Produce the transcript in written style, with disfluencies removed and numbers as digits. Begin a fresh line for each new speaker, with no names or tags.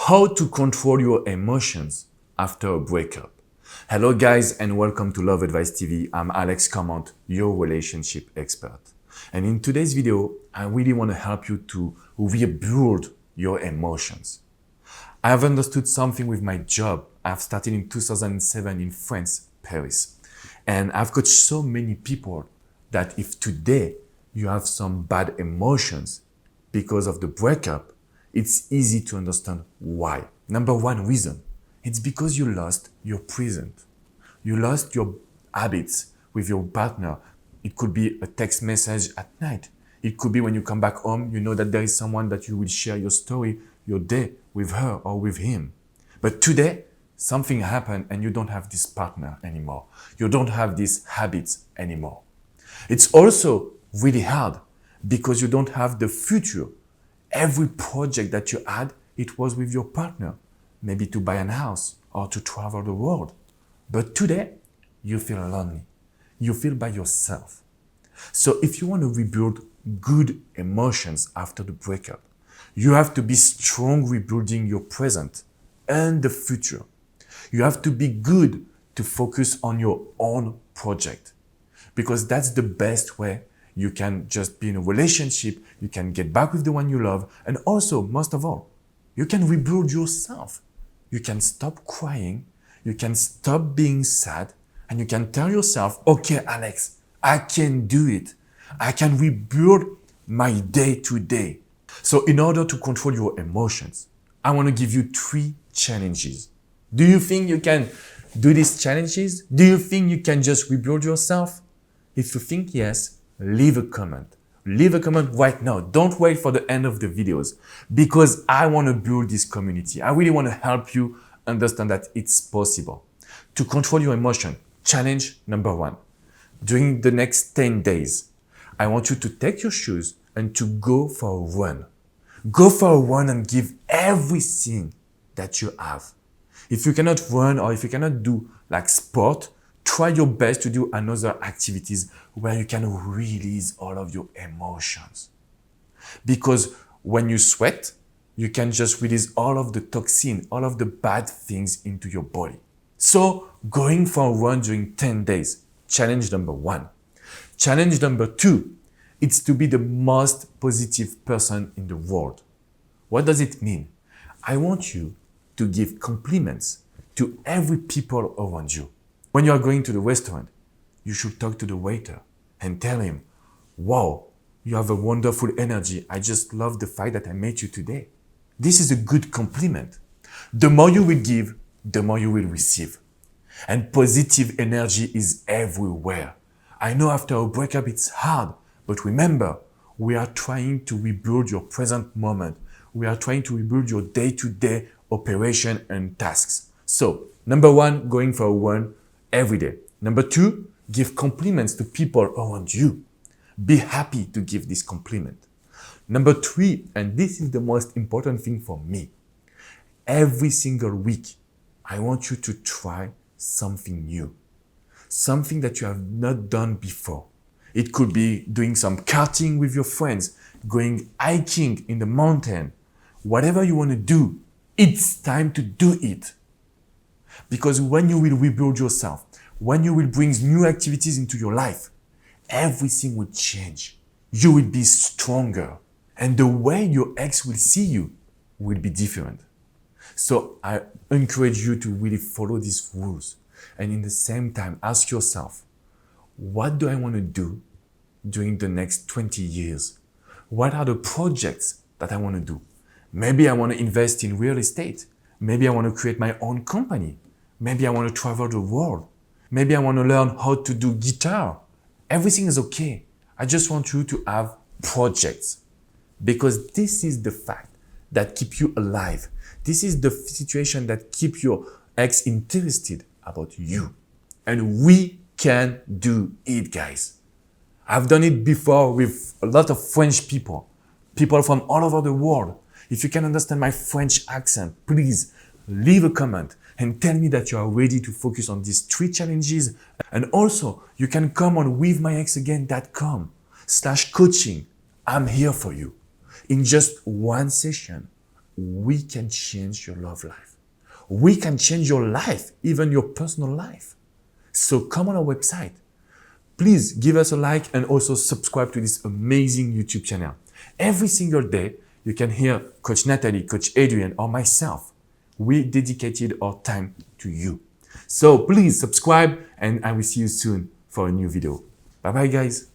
How to control your emotions after a breakup. Hello guys and welcome to Love Advice TV. I'm Alex Comment, your relationship expert. And in today's video, I really want to help you to rebuild your emotions. I have understood something with my job. I've started in 2007 in France, Paris. And I've coached so many people that if today you have some bad emotions because of the breakup, it's easy to understand why. Number one reason, it's because you lost your present. You lost your habits with your partner. It could be a text message at night. It could be when you come back home, you know that there is someone that you will share your story, your day with her or with him. But today, something happened and you don't have this partner anymore. You don't have these habits anymore. It's also really hard because you don't have the future. Every project that you had, it was with your partner, maybe to buy a house or to travel the world. But today, you feel lonely. You feel by yourself. So if you want to rebuild good emotions after the breakup, you have to be strong rebuilding your present and the future. You have to be good to focus on your own project because that's the best way. You can just be in a relationship, you can get back with the one you love, and also, most of all, you can rebuild yourself. You can stop crying, you can stop being sad, and you can tell yourself, okay, Alex, I can do it. I can rebuild my day to day. So in order to control your emotions, I want to give you 3 challenges. Do you think you can do these challenges? Do you think you can just rebuild yourself? If you think yes, leave a comment. Leave a comment right now. Don't wait for the end of the videos because I want to build this community. I really want to help you understand that it's possible. To control your emotion, challenge number 1. During the next 10 days, I want you to take your shoes and to go for a run. Go for a run and give everything that you have. If you cannot run or if you cannot do like sport, try your best to do another activities where you can release all of your emotions. Because when you sweat, you can just release all of the toxin, all of the bad things into your body. So going for a run during 10 days, challenge number 1. Challenge number 2, it's to be the most positive person in the world. What does it mean? I want you to give compliments to every people around you. When you are going to the restaurant, you should talk to the waiter and tell him, wow, you have a wonderful energy. I just love the fact that I met you today. This is a good compliment. The more you will give, the more you will receive. And positive energy is everywhere. I know after a breakup it's hard, but remember, we are trying to rebuild your present moment. We are trying to rebuild your day-to-day operation and tasks. So, number 1, going for a run every day. Number 2, give compliments to people around you. Be happy to give this compliment. Number 3, and this is the most important thing for me, every single week, I want you to try something new. Something that you have not done before. It could be doing some karting with your friends, going hiking in the mountain. Whatever you want to do, it's time to do it. Because when you will rebuild yourself, when you will bring new activities into your life, everything will change. You will be stronger. And the way your ex will see you will be different. So I encourage you to really follow these rules. And in the same time, ask yourself, what do I want to do during the next 20 years? What are the projects that I want to do? Maybe I want to invest in real estate. Maybe I want to create my own company. Maybe I want to travel the world. Maybe I want to learn how to do guitar. Everything is okay. I just want you to have projects because this is the fact that keep you alive. This is the situation that keep your ex interested about you. And we can do it, guys. I've done it before with a lot of French people from all over the world. If you can understand my French accent, please leave a comment and tell me that you are ready to focus on these 3 challenges. And also, you can come on withmyexagain.com/coaching. I'm here for you. In just one session, we can change your love life. We can change your life, even your personal life. So come on our website. Please give us a like and also subscribe to this amazing YouTube channel. Every single day, you can hear Coach Natalie, Coach Adrian, or myself. We dedicated our time to you. So please subscribe and I will see you soon for a new video. Bye-bye, guys.